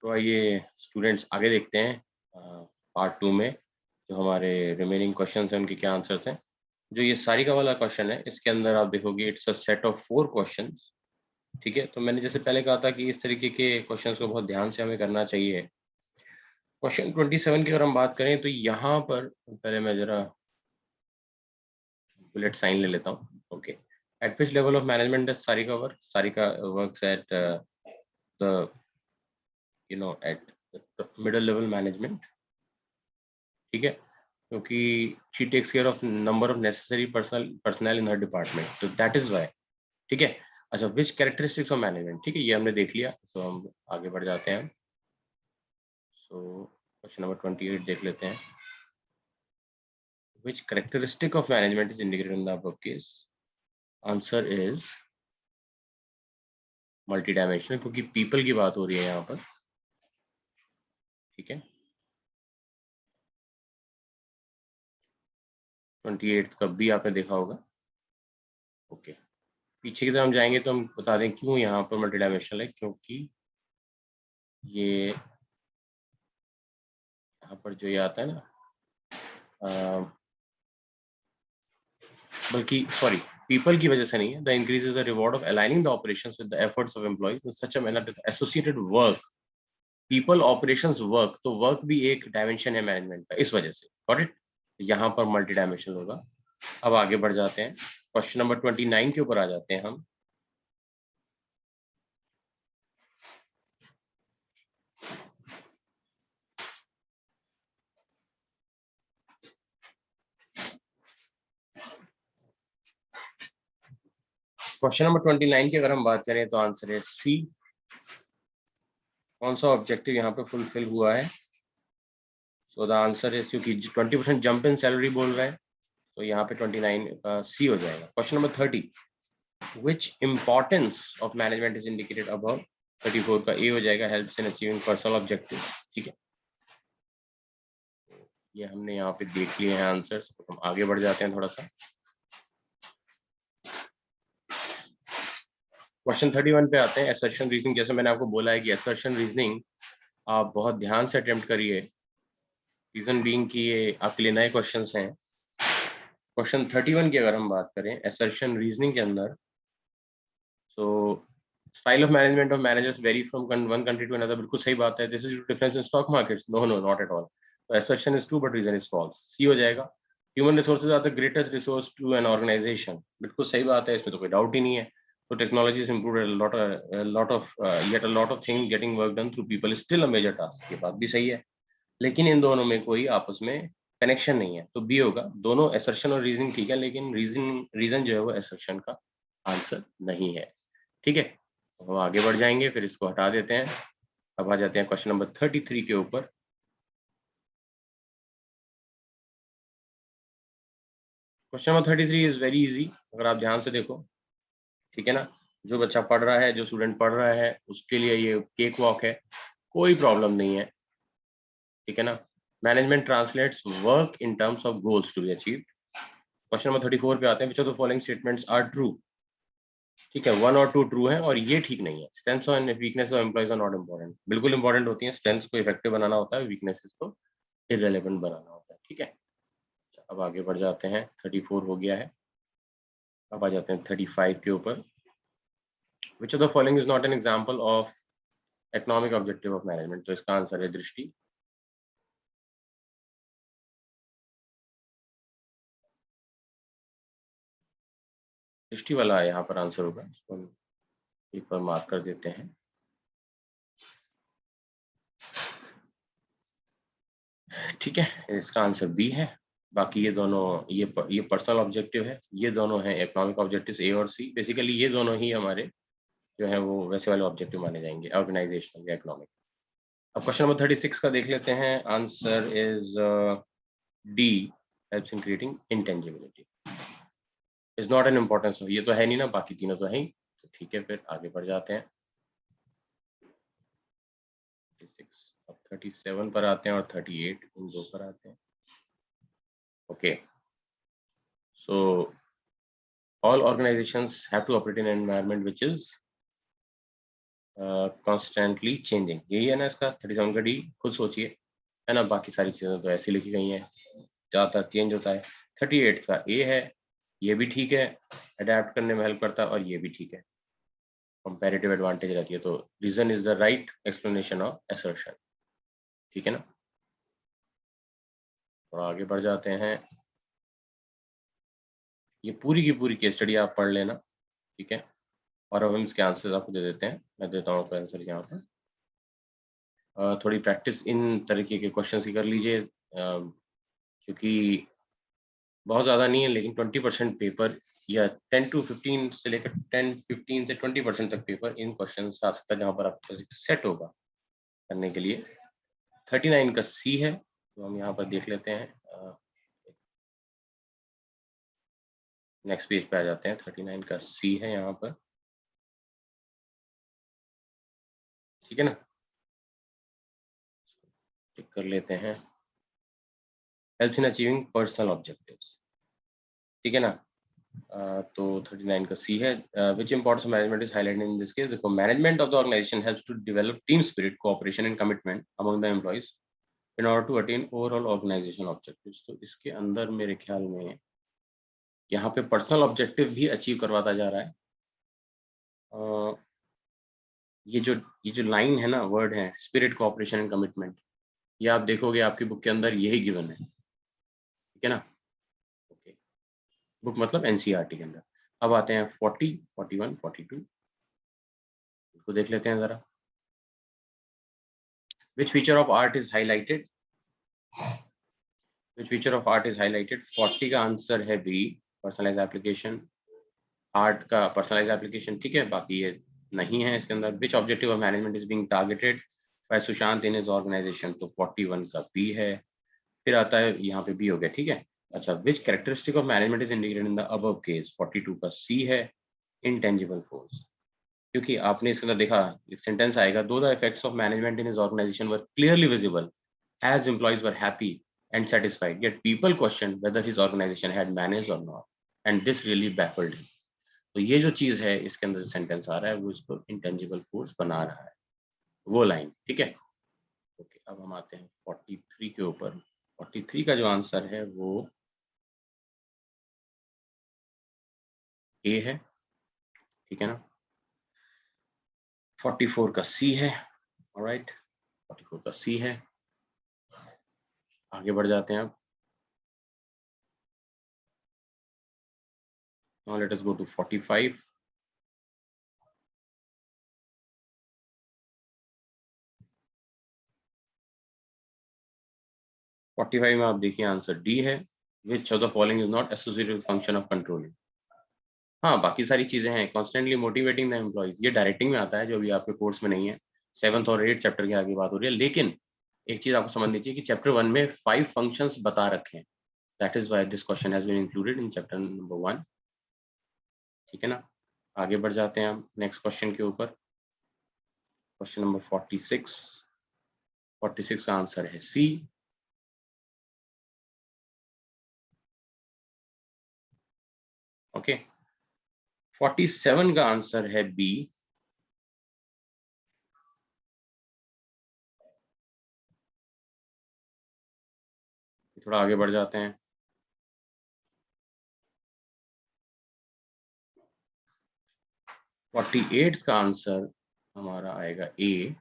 तो आइए स्टूडेंट्स आगे देखते हैं पार्ट 2 में जो हमारे रिमेनिंग क्वेश्चंस हैं उनके क्या आंसर्स हैं। जो ये सारी का वाला क्वेश्चन है इसके अंदर आप देखोगे it's a set of 4 questions. ठीक है, तो मैंने जैसे पहले कहा था कि इस तरीके के क्वेश्चंस को बहुत ध्यान से हमें करना चाहिए। क्वेश्चन 27 की अगर हम बात करें तो यहाँ पर पहले मैं जरा बुलेट साइन ले लेता हूँ। Okay, at which level of management does Sarika work? Sarika works at the at middle level management. ठीक है, क्योंकि she takes care of number of necessary personal in her department, तो दैट इज व्हाई। ठीक है, अच्छा विच कैरेक्टरिस्टिक्स ऑफ मैनेजमेंट, ठीक है ये हमने देख लिया, तो हम आगे बढ़ जाते हैं। सो क्वेश्चन नंबर 28 देख लेते हैं। Which characteristic of management is indicated in the above case? Answer is multi dimensional, क्योंकि पीपल की बात हो रही है यहाँ पर। ठीक है, 28 कब भी आपने देखा होगा। ओके, पीछे की तरफ हम जाएंगे तो हम बता दें क्यों यहाँ पर मल्टी डायमेंशनल है, क्योंकि ये यहाँ पर जो ये आता है ना, बल्कि सॉरी, पीपल की वजह से नहीं है। The increase is the reward of aligning the operations with the efforts of employees in such a manner that associated work, people operations work, तो वर्क भी एक डायमेंशन है मैनेजमेंट का, इस वजह से। Got it? यहाँ पर मल्टी डायमेंशनल होगा। अब आगे बढ़ जाते हैं, क्वेश्चन नंबर 29 के ऊपर आ जाते हैं हम। क्वेश्चन नंबर 29 की अगर हम बात करें तो आंसर है सी। कौन सा ऑब्जेक्टिव यहाँ पे फुलफिल हुआ है? सो द आंसर इज, क्योंकि 20% जंप इन सैलरी बोल रहा है, तो यहाँ पे 29 का सी हो जाएगा। Question number 30, which importance of management is indicated above? 34 का ए हो जाएगा, helps in achieving personal objectives। ठीक है, ये हमने यहाँ पे देख लिए हैं आंसर्स, तो हम आगे बढ़ जाते हैं थोड़ा सा। क्वेश्चन 31 पे आते हैं, assertion रीजनिंग। जैसे मैंने आपको बोला है कि assertion रीजनिंग आप बहुत ध्यान से अटेम्प्ट करिए, रीजन बीइंग कि ये आपके लिए नए क्वेश्चंस हैं। क्वेश्चन 31 की अगर हम बात करें assertion रीजनिंग के अंदर, so style of management of managers very from one country to another, बिल्कुल सही बात है। This is difference in stock markets, no no not at all. तो assertion is true but reason is false, C हो जाएगा। Human resources are the greatest resource to an organisation, बिल्कुल सही बात है, इसमें तो कोई डाउट ही नहीं है। तो technology is improve lot of yet a lot of thing getting work done through people still a major task, ये बात भी सही है। लेकिन इन दोनों में कोई आपस में कनेक्शन नहीं है, तो बी होगा। दोनों assertion और रीजनिंग ठीक है, लेकिन रीजन जो है वो assertion का आंसर नहीं है। ठीक है, तो हम आगे बढ़ जाएंगे, फिर इसको हटा देते हैं। अब आ जाते हैं क्वेश्चन नंबर 33 के ऊपर। Question number 33 is very easy, अगर आप ध्यान से देखो। ठीक है ना, जो बच्चा पढ़ रहा है, जो स्टूडेंट पढ़ रहा है, उसके लिए ये केक वॉक है, कोई प्रॉब्लम नहीं है। ठीक है ना, management translates work in terms of goals to be achieved. Question number 34 पे आते हैं, which of the following statements are true? ठीक है, 1 और 2 ट्रू है और ये ठीक नहीं है। Strengths and weakness of employees are not important, बिल्कुल इंपॉर्टेंट होती है। स्ट्रेंथ्स को इफेक्टिव बनाना होता है, वीकनेसेस को इररेलेवेंट बनाना होता है। ठीक है, अब आगे बढ़ जाते हैं, 34 हो गया है। अब आ जाते हैं 35 के ऊपर। विच of the following is not an example of economic objective of management? तो इसका आंसर है दृष्टि। दृष्टि वाला यहाँ पर आंसर होगा, इसको हम एक बार मार्क कर देते हैं। ठीक है, इसका आंसर बी है। बाकी ये दोनों, ये पर्सनल ऑब्जेक्टिव है, ये दोनों हैं इकोनॉमिक ऑब्जेक्टिव्स, ए और सी। बेसिकली ये दोनों ही हमारे जो है वो वैसे वाले ऑब्जेक्टिव माने जाएंगे, ऑर्गेनाइजेशनल या इकोनॉमिक। अब क्वेश्चन नंबर 36 का देख लेते हैं। Answer is D, helps in creating intangibility. Is not an importance, ये तो है नहीं ना, बाकी तीनों तो है ही। तो ठीक है, फिर आगे बढ़ जाते हैं। 36, अब 37 पर आते हैं और 38, इन दो पर आते हैं। Okay, so all organizations have to operate in an environment which is constantly changing, यही है ना इसका 37 का डी, खुद सोचिए, है ना। बाकी सारी चीजें तो ऐसी लिखी गई हैं, ज्यादातर चेंज होता है। 38 का ए है, ये भी ठीक है, अडेप्ट करने में हेल्प करता है, और ये भी ठीक है, कंपैरेटिव एडवांटेज रहती है। तो reason is the right explanation of assertion, ठीक है ना। और आगे बढ़ जाते हैं, ये पूरी की पूरी केस स्टडी आप पढ़ लेना, ठीक है। और अब हम इसके आंसर्स आपको दे देते हैं, मैं देता हूँ आपको आंसर यहाँ पर। थोड़ी प्रैक्टिस इन तरीके के क्वेश्चंस की कर लीजिए, क्योंकि बहुत ज़्यादा नहीं है, लेकिन 20% पेपर या 10 to 15 से लेकर 10-15 से 20% तक पेपर इन क्वेश्चन से आ सकता है, जहाँ पर आपके पास एक सेट होगा करने के लिए। 39 का सी है, तो हम यहाँ पर देख लेते हैं। नेक्स्ट पेज पे आ जाते हैं। 39 का सी है यहाँ पर, ठीक है ना, टिक कर लेते हैं। Helps in achieving personal objectives, ठीक है ना। तो 39 का सी है, which importance management is highlighted in this case. देखो, management of the organisation helps to develop team spirit, cooperation and commitment among the employees in order to attain overall organisation objectives. तो इसके अंदर मेरे ख्याल में यहाँ पे पर्सनल ऑब्जेक्टिव भी अचीव करवाता जा रहा है। अ, ये जो लाइन है ना, वर्ड है स्पिरिट, कोऑपरेशन एंड कमिटमेंट, ये आप देखोगे आपकी बुक के अंदर यही गिवन है, ठीक है ना। ओके, बुक मतलब एनसीईआरटी के अंदर। अब आते हैं 40, 41, 42 को देख लेते हैं जरा। Which feature of art is highlighted? Which feature of art is highlighted? 40 का आंसर है बी, पर्सनलाइज एप्लीकेशन। आर्ट का पर्सनलाइज एप्लीकेशन, ठीक है, बाकी ये नहीं है इसके अंदर। Which objective of management is being targeted by Sushant in his organization? तो 41 का बी है। फिर आता है यहाँ पे बी हो गया, ठीक है। अच्छा, which characteristic of management is indicated in the above case? 42 का सी है, intangible force। क्योंकि आपने इसके अंदर देखा, एक सेंटेंस आएगा, though the effects of management in his organization were clearly visible as employees were happy and satisfied, yet people questioned whether his organization had managed or not, and this really baffled him। तो ये जो चीज है इसके अंदर sentence आ रहा है, वो इसको इंटेंजिबल फोर्स बना रहा है, वो लाइन, ठीक है। ओके, अब हम आते हैं 43 के ऊपर। 43 का जो आंसर है वो ए है, ठीक है ना। 44 का सी है, ऑलराइट, 44 का सी है। आगे बढ़ जाते हैं अब। Now let us go to 45। 45 में आप देखिए आंसर डी है, विच of the following is not associated with function of controlling. हाँ, बाकी सारी चीजें हैं, कॉन्स्टेंटली मोटिवेटिंग द एम्प्लॉइज, ये डायरेक्टिंग में आता है, जो अभी आपके कोर्स में नहीं है। 7th और 8th चैप्टर की आगे बात हो रही है, लेकिन एक चीज आपको समझनी चाहिए कि चैप्टर 1 में 5 फंक्शंस बता रखे हैं। That is why this question has been included in chapter number 1, ठीक है ना। आगे बढ़ जाते हैं हम नेक्स्ट क्वेश्चन के ऊपर। Question number 46। 46 का आंसर है सी। ओके, 47 का आंसर है बी। थोड़ा आगे बढ़ जाते हैं। 48 का आंसर हमारा आएगा ए,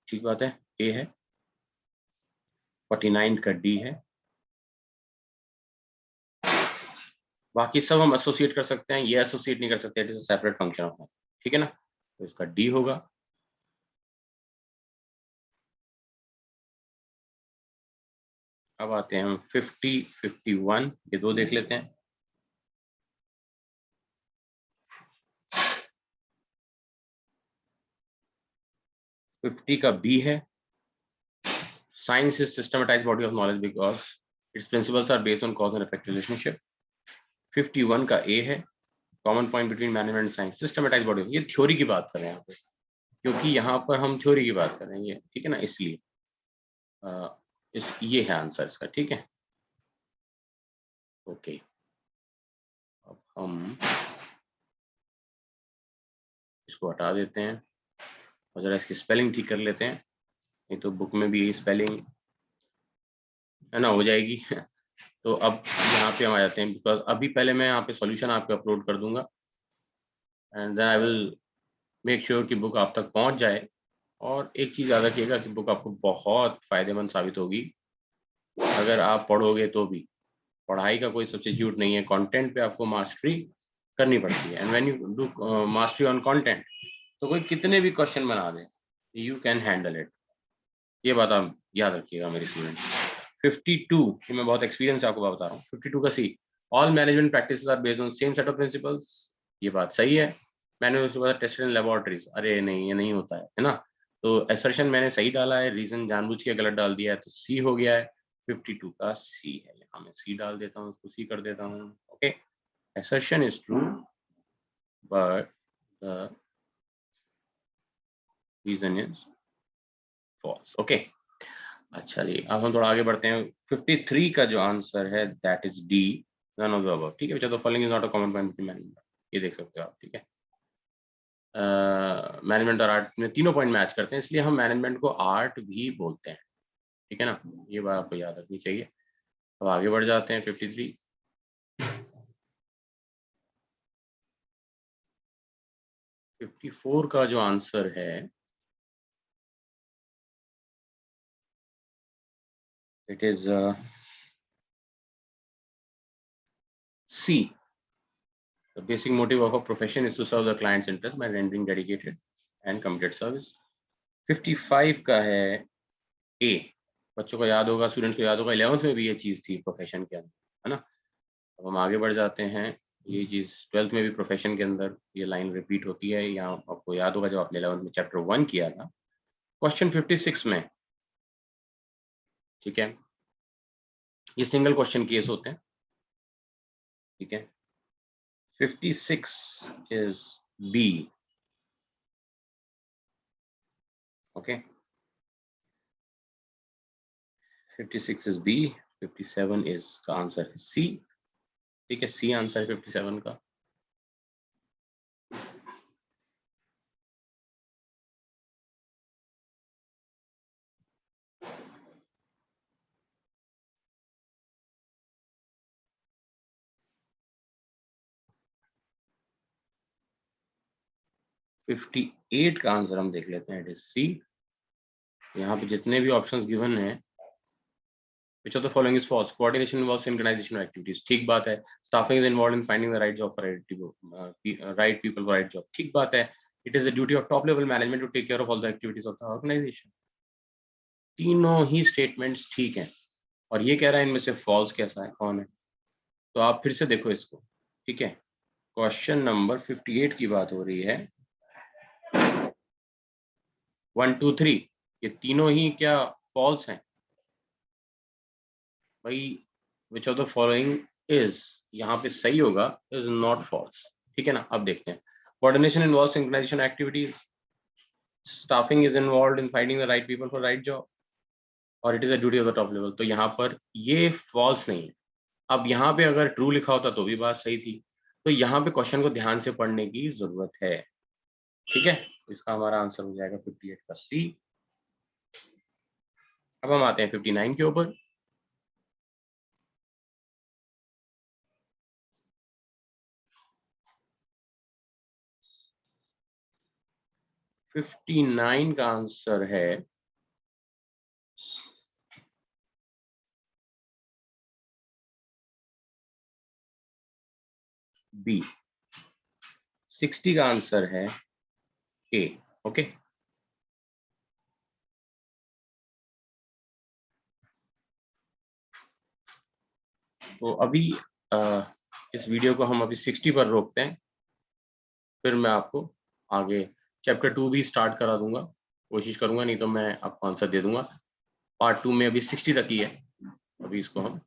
ठीक बात है, ए है। 49 का डी है। बाकी सब हम एसोसिएट कर सकते हैं, ये एसोसिएट नहीं कर सकते, it is a separate function of, ठीक है ना। तो इसका डी होगा। अब आते हैं हम 50, 51, ये दो देख लेते हैं। 50 का बी है, science is systematized body of knowledge because its principles are based on cause and effect relationship. 51 का ए है, common point between management and science, systematized body, ये थ्योरी की बात कर रहे हैं यहाँ पे, क्योंकि यहाँ पर हम थ्योरी की बात कर रहे हैं, ये ठीक है ना, इसलिए ये है आंसर इसका, ठीक है। ओके, अब हम इसको हटा देते हैं और जरा इसकी स्पेलिंग ठीक कर लेते हैं, नहीं तो बुक में भी स्पेलिंग है ना हो जाएगी। तो अब यहाँ पे हम आ जाते हैं, बिकॉज अभी पहले मैं यहाँ पे सॉल्यूशन आपको अपलोड कर दूंगा and then I will make sure कि बुक आप तक पहुँच जाए। और एक चीज़ याद रखिएगा कि बुक आपको बहुत फ़ायदेमंद साबित होगी अगर आप पढ़ोगे तो भी। पढ़ाई का कोई सब्स्टिट्यूट नहीं है, कंटेंट पे आपको मास्टरी करनी पड़ती है and when you do mastery on content तो कोई कितने भी क्वेश्चन बना दे, यू कैन हैंडल इट। ये बात आप याद रखिएगा मेरे स्टूडेंट। 52 कि मैं बहुत एक्सपीरियंस आपको बता रहा हूँ। 52 का C, all management practices are based on same set of principles. ये बात सही है। मैंने उसके बाद टेस्टेड इन लेबोरेटरीज, अरे नहीं ये नहीं होता है ना। तो असर्शन मैंने सही डाला है, रीजन जानबूझ के गलत डाल दिया है, तो सी हो गया है। 52 का सी है, यहाँ मैं सी डाल देता हूँ, उसको सी कर देता हूँ। Okay, assertion is true but the reason is false. Okay, अच्छा जी, अब हम थोड़ा आगे बढ़ते हैं। 53 का जो आंसर है that is D, none of the above. ठीक है बच्चा, तो following is not a common point between management, ये देख सकते हो आप। ठीक है, मैनेजमेंट और आर्ट में तीनों पॉइंट मैच करते हैं, इसलिए हम मैनेजमेंट को आर्ट भी बोलते हैं। ठीक है ना, ये बात आपको याद रखनी चाहिए। अब आगे बढ़ जाते हैं। 53 54 का जो आंसर है it is C. The basic motive of a profession is to serve the client's interest by rendering dedicated and committed service. 55 का है ए। बच्चों को याद होगा, स्टूडेंट्स को याद होगा, 11th में भी ये चीज थी प्रोफेशन के अंदर, है ना। अब हम आगे बढ़ जाते हैं। ये चीज 12th में भी प्रोफेशन के अंदर ये लाइन रिपीट होती है। यहाँ आपको याद होगा जब आपने 11th में चैप्टर 1 किया था, क्वेश्चन 56 में। ठीक है, ये सिंगल क्वेश्चन केस होते हैं। ठीक है, 56 is B. Okay, 56 is B, 57 is का आंसर है C। ठीक है, C आंसर है 57 का। फिफ्टी 58 का आंसर हम देख लेते हैं, इट इज सी। यहाँ पे जितने भी ऑप्शंस गिवन हैं, which of the following is false? Coordination involves synchronization of activities, ठीक बात है। Staffing is involved in finding the right job for right people for right job, ठीक बात है। It is the duty of top level management to take care of all the activities of the organization। तीनों ही statements ठीक हैं, और ये कह रहा है इनमें से फॉल्स कैसा है, कौन है। तो आप फिर से देखो इसको। ठीक है, क्वेश्चन नंबर 58 की बात हो रही है। 1 2 3 ये तीनों ही क्या फॉल्स हैं भाई। विच ऑफ द फॉलोइंग इज, यहाँ पे सही होगा, इज नॉट फॉल्स। ठीक है ना, अब देखते हैं। Coordination involve synchronisation activities, staffing is involve in finding the right people for right job, और it is a duty of the top level. तो यहाँ पर ये फॉल्स नहीं है। अब यहाँ पे अगर ट्रू लिखा होता तो भी बात सही थी। तो यहाँ पे क्वेश्चन को ध्यान से पढ़ने की जरूरत है। ठीक है, इसका हमारा आंसर हो जाएगा 58 का सी। अब हम आते हैं 59 के ऊपर। फिफ्टी 59 का आंसर है बी। 60 का आंसर है ए। ओके, तो अभी इस वीडियो को हम अभी 60 पर रोकते हैं, फिर मैं आपको आगे चैप्टर 2 भी स्टार्ट करा दूंगा। कोशिश करूंगा, नहीं तो मैं आपको आंसर दे दूंगा। पार्ट 2 में अभी 60 तक ही है, अभी इसको हम